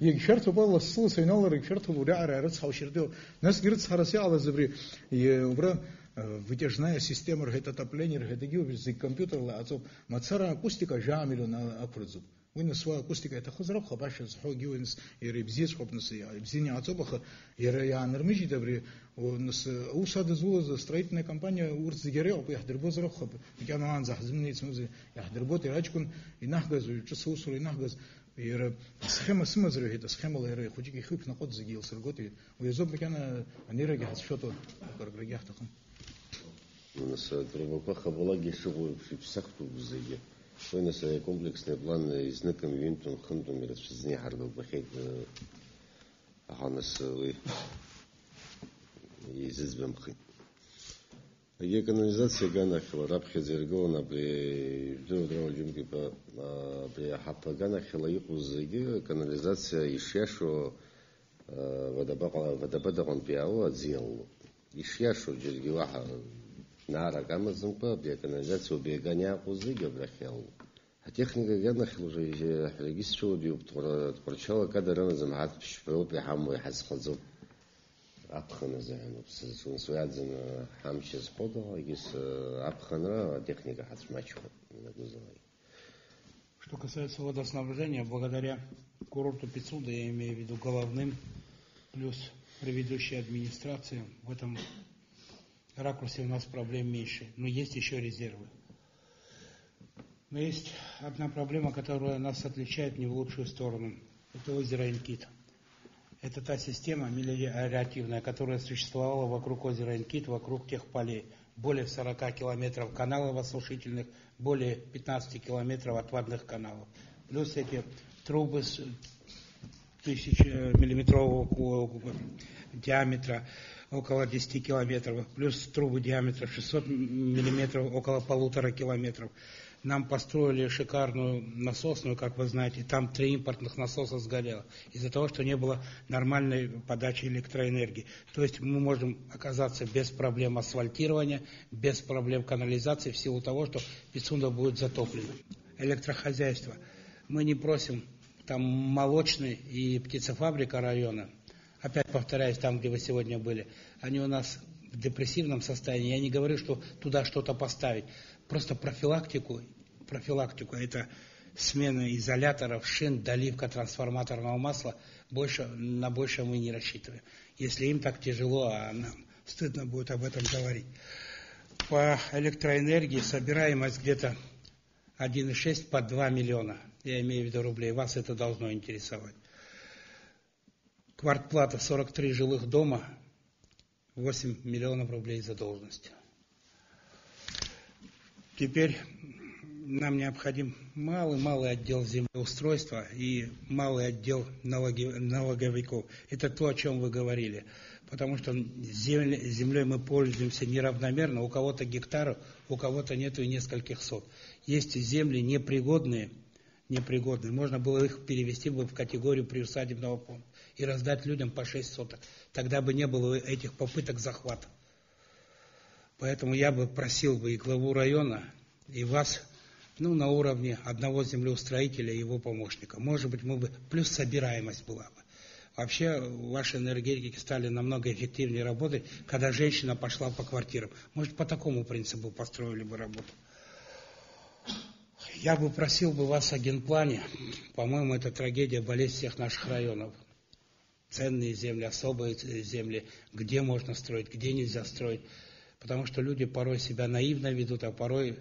يشرتوا بالله الصوص ينور يشرتوا ورعر رصها وشردوا ناس قرت سهرسي على زبري يبرا вытяжная система это отопление это геофизик компьютер ла ацоп мацара акустика жамилу на акрузу وين سوا акустика это хозраб хабаш зхо геоинс еребзис хопнус я бзиня ацоба я нормижи добре нас усад зула строительная компания урцгере оп яхдер бозрах хоб я на захзмни смузи яхдер бот ирачкун инахгаз часу сур инахгаз يرى سخيمة سمزر هيدا سخيمة لا يرى خديك يخوف نقد زجيل سرقتي ويزوب مكان أنيرة جهز شوطه كرجع جهز تقوم. нас трубока хабалаги шугу всякую бзыги. Той нас комплексный план из неком винтон хандом расчезни хардал бахет ханас из избемхи. Я канализация гана хлораб хезергована при дрожжимке при хапагана хлоику зыги канализация ишяшо водопадом пиао отзел. Ишяшо джельгиваха нара гамазмпа при канализацию бегания кузыги брахел. А техника гана хложе регистру биуп творчала кадрана замат пшпел при хамой хасхазу. أبخن زين سواد زين حامش سقطه يجلس أبخن را техника хатмачхо. Что касается водоснабжения, благодаря курорту Пицунда, я имею в виду головным, плюс предыдущей администрации, в этом ракурсе у нас проблем меньше, но есть еще резервы. Но есть одна проблема, которая нас отличает не в лучшую сторону. Это озеро Инкит. Это та система мелиоративная, которая существовала вокруг озера Инкит, вокруг тех полей. Более 40 километров каналов осушительных, более 15 километров отводных каналов. Плюс эти трубы с 1000-миллиметрового диаметра, около 10 километров, плюс трубы диаметра 600 миллиметров, около 1,5 километров. Нам построили шикарную насосную, как вы знаете, там 3 импортных насоса сгорело, из-за того, что не было нормальной подачи электроэнергии. То есть мы можем оказаться без проблем асфальтирования, без проблем канализации, в силу того, что Пицунда будет затоплена. Электрохозяйство. Мы не просим, там молочный и птицефабрика района, опять повторяюсь, там, где вы сегодня были, они у нас в депрессивном состоянии. Я не говорю, что туда что-то поставить. Просто профилактику, это смена изоляторов, шин, доливка трансформаторного масла, на больше мы не рассчитываем. Если им так тяжело, а нам стыдно будет об этом говорить. По электроэнергии собираемость где-то 1,6 по 2 миллиона, я имею в виду рублей, вас это должно интересовать. Квартплата 43 жилых дома, 8 миллионов рублей задолженности. Теперь нам необходим малый отдел землеустройства и малый отдел налоговиков. Это то, о чем вы говорили. Потому что землей мы пользуемся неравномерно. У кого-то гектаров, у кого-то нету и нескольких сот. Есть земли непригодные. Можно было их перевести бы в категорию приусадебного фонда и раздать людям по 6 соток. Тогда бы не было этих попыток захвата. Поэтому я бы просил и главу района, и вас, на уровне одного землеустроителя и его помощника. Может быть, плюс собираемость была бы. Вообще, ваши энергетики стали намного эффективнее работать, когда женщина пошла по квартирам. Может, по такому принципу построили бы работу. Я бы просил вас о генплане. По-моему, это трагедия, болезнь всех наших районов. Ценные земли, особые земли, где можно строить, где нельзя строить. Потому что люди порой себя наивно ведут, а порой...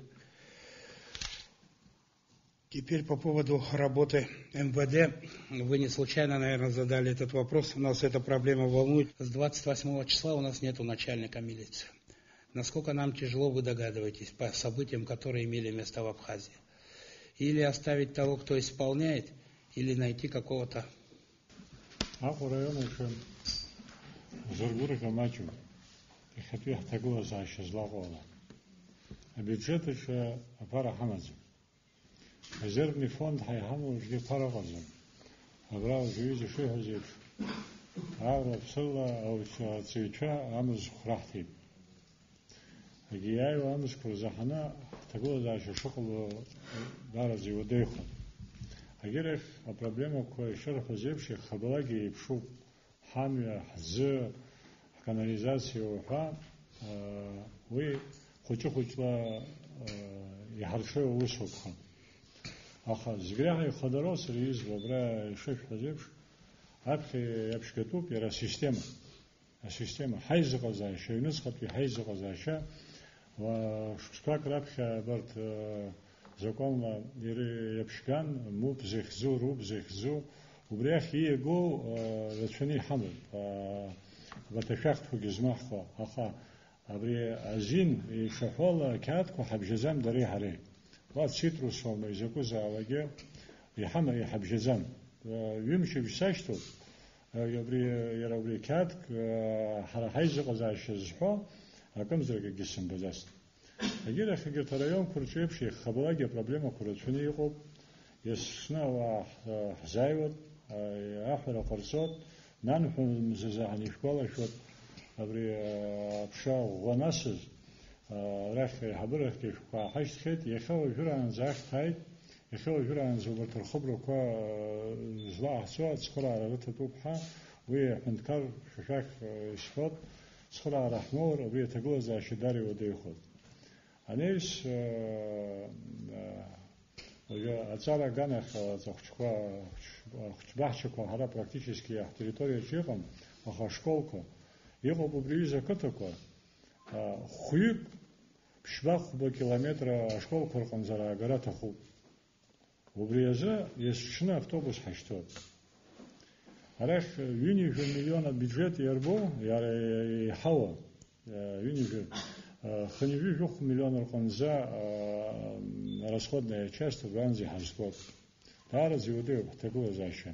Теперь по поводу работы МВД. Вы не случайно, наверное, задали этот вопрос. У нас эта проблема волнует. С 28 числа у нас нету начальника милиции. Насколько нам тяжело, вы догадываетесь, по событиям, которые имели место в Абхазии. Или оставить того, кто исполняет, или найти какого-то... А по району еще Заргура Камачу. ихатәи ҳҭагылазаашьа злаҟоу ала. Абиуџьет аҿы аԥара ҳамаӡам. Резервный фонд ҳаиҳамоу уажәгьы аԥара ыҟаӡам. Абра уажәы аҩыза ишиҳәаз еиԥш, аарла ԥсырла аҵаҩцәа амыз хәраҳҭеит. Егьи иааиуа амызқәа рзаҳаны ҳҭагылазаашьа шыҟало даараӡа иуадаҩхон. Агьырахь апроблемақәа ишырҳәоз еиԥш ихабалагьы еиԥшуп. Ҳамҩа, ҳзы, ҳканализациа уҳәа, уи хәыҷы-хәыҷла иҳаршоу аусуратәхап. Аха зегь реиҳа ихадароу сара избо абра ишышәҳәаз еиԥш, аԥхьа иаԥшьгатәуп иара асистема. Асистема ҳаизыҟазаашьа, аҩныҵҟатәи ҳаизыҟазаашьа, шықәсқәак раԥхьа абарҭ законла иаԥшьган, муп захьӡу, руп захьӡу, убри ахь ииагоу рацәаны иҳамоуп, абарҭ змаҳхуа. Аха абри азин ишаҳәола ақьаадқәа ҳабжьаӡам дареи ҳареи. Уа цитрусума изакәызаалакгьы иҳабжьаӡам. Ҩымшьыбжь сашьҭоуп, иара убри ақьаадк ҳара ҳаизыҟазаашьа зҳәо акымзаракгьы сымбаӡацт. Агьырахь егьырҭ араионқәа рҿы еиԥш ихабалагьы апроблемақәа рацәаны иҟоуп. Иасны ауаа ҳзааиуеит, аҳәара ҟарҵоит, нанҳәа ҳанишәгәалашәоит, абри аԥша ӷәӷәанасыз арахь аиҳабырахьгьы ашәҟәқәа ааҳашьҭхьеит. Иахьа уажәраанӡа ахьҭа ааит, иахьа уажәраанӡа убарҭ рхыбрақәа злааҳцо ацхыраара рыҭатәуп ҳәа, уи аҳәынҭқар шәахь исҳәоит, цхыраара ҳмоур абри аҭагылазаашьа дара иуадаҩхоит. Анеис аҵара аганахь хәыҷбаҳчақәа ҳара практически ҳтерриториаҿы иҟам, аха ашколқәа иҟоуп убри аҩыза ақыҭақәа, хәҩык ԥшьба-хәба километра ашколқәа рҟынӡа аагара аҭахуп. Убри азы есҽны автобус ҳашьҭоуп. Арахь ҩынҩажәа миллион абиуџьет иарбоу, иҳауа, ҩынҩажәа хынҩажәа миллион рҟынӡа расходная часть абранӡа иҳазтәоуп. Даараӡа иуадаҩуп ҳҭагылазаашьа.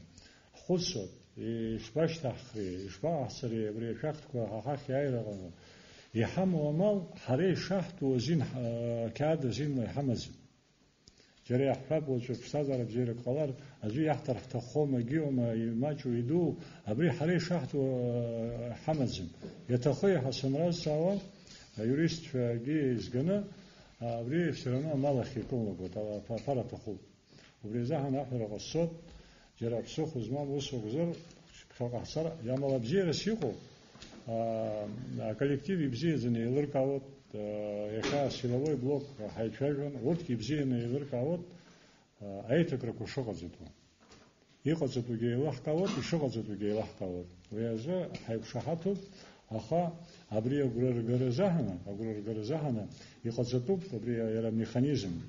Ҳхәыцуп, ишԥашьҭаҳхри, ишԥаҟаҳҵари абри ашәахтәқәа ҳахахь иааираҟара. Иҳамоу амал ҳара ишаҳтәу азин ақьаад азинла иҳамаӡам. Џьара иаҳҳәап уаҵәы ԥсҭазаара бзиарак ҟалар, аӡәы иаҳҭар ҳҭаххома, егьиума, имаҷу, идуу, абри ҳара ишаҳтәу ҳамаӡам. Иаҭахы иаҳа санразҵаауа, аюристцәагьы изганы, абри все равно амал ахь икылнагоит, аԥара аҭахуп. Убри азаҳан аҳәара ҟасҵоит, џьара ԥсыхәа змам ус акәзар, ԥхьаҟа ҳцар, иамала бзиарас иҟоуп, аколлектив ибзиаӡаны еилыркаауеит, иахьа силовой блок ҳаицәажәон, урҭгьы ибзианы еилыркаауеит, аиҭакрақәа шыҟаҵатәу. Иҟаҵатәугьы еилаҳкаауеит, ишыҟаҵатәугьы еилаҳкаауеит. Уи азы ҳаиқәшаҳаҭуп, аха абри агәра ргара заҳаны иҟаҵатәуп абри иара механизм.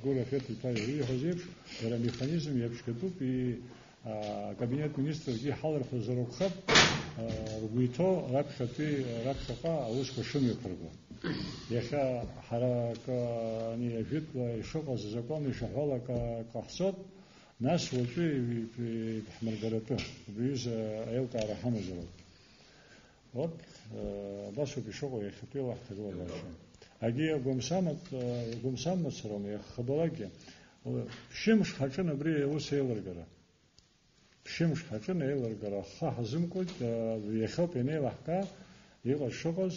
Гур Афет иҳәаз еиԥш, иара механизм иаԥшьгатәуп, акабинет министргьы ҳалырҳәозар акәхап, ргәы иҭоу раԥхьаҟа аусқәа шымҩаԥырго. Иахьа ҳара ажәытәла ишыҟаз азакон ишаҳәала ҟаҳҵоит, нас уаҵәы ҳмыргаратәы, убри аҩыза аилкаара ҳамазароуп. Вот, абасоуп ишыҟоу иахьатәиала ҳҭагылазаашьа. Агьи агәымсамацароума, иахабалагьы, ԥшьымш ҳаҿын абри аус еилыргара. Ԥшьымш ҳаҿын еилыргара, ҳхы ҳазымкуеит, иахьоуп ианеилаҳкаа, иҟаз шыҟаз,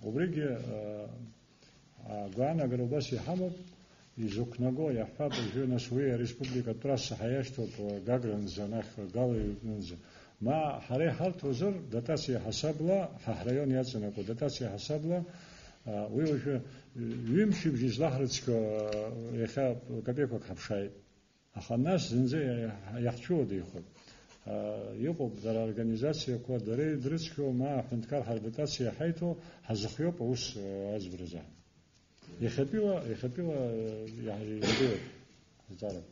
убригьы агәаанагара убас иҳамоуп, изықәнаго иаҳҳәап, уажәы нас уи ареспубликатә трасса ҳаиашьҭоуп Гагранӡа, анахь Галаҩыҟнынӡа. Ма ҳара иҳарҭозар, дотациа ҳасабла, ҳаҳраион иаҵанакуа дотациа ҳасабла, уи уажәы ҩымшьыбжь излаҳрыцқьо иахьа копеиқәак ҳаԥшааит. Аха нас зынӡа иаҳцәуадаҩхоит. Иҟоуп дара организациақәа, дара дрыцқьо, ма аҳәынҭқар ҳадотациа ҳаиҭо, ҳазыхиоуп аус аӡбаразы. Иахьатәила иуадаҩуп.